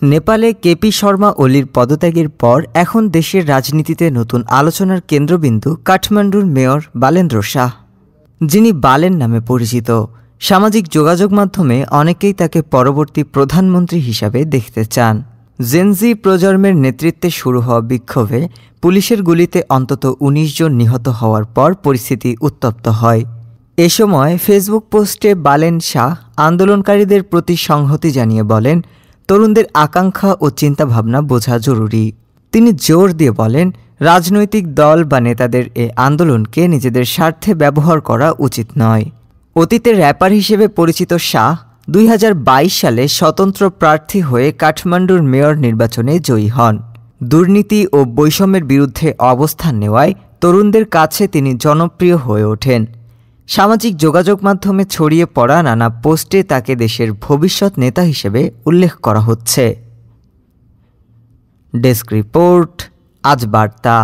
নেপালে কেপি শর্মা ওলির পদত্যাগের পর এখন দেশের রাজনীতিতে নতুন আলোচনার কেন্দ্রবিন্দু কাঠমান্ডুর মেয়র বালেন্দ্র শাহ, যিনি বালেন নামে পরিচিত। সামাজিক যোগাযোগ মাধ্যমে অনেকেই তাকে পরবর্তী প্রধানমন্ত্রী হিসাবে দেখতে চান। জেনজি প্রজন্মের নেতৃত্বে শুরু হওয়া বিক্ষোভে পুলিশের গুলিতে অন্তত ১৯ জন নিহত হওয়ার পর পরিস্থিতি উত্তপ্ত হয়। এ সময় ফেসবুক পোস্টে বালেন শাহ আন্দোলনকারীদের প্রতি সংহতি জানিয়ে বলেন, তরুণদের আকাঙ্ক্ষা ও চিন্তাভাবনা বোঝা জরুরি। তিনি জোর দিয়ে বলেন, রাজনৈতিক দল বা নেতাদের এ আন্দোলনকে নিজেদের স্বার্থে ব্যবহার করা উচিত নয়। অতীতে র্যাপার হিসেবে পরিচিত শাহ ২০২২ সালে স্বতন্ত্র প্রার্থী হয়ে কাঠমান্ডুর মেয়র নির্বাচনে জয়ী হন। দুর্নীতি ও বৈষম্যের বিরুদ্ধে অবস্থান নেওয়ায় তরুণদের কাছে তিনি জনপ্রিয় হয়ে ওঠেন। সামাজিক যোগাযোগ মাধ্যমে ছড়িয়ে পড়া নানা পোস্টে তাকে দেশের ভবিষ্যৎ নেতা হিসেবে উল্লেখ করা হচ্ছে। ডেস্ক রিপোর্ট, আজ বার্তা।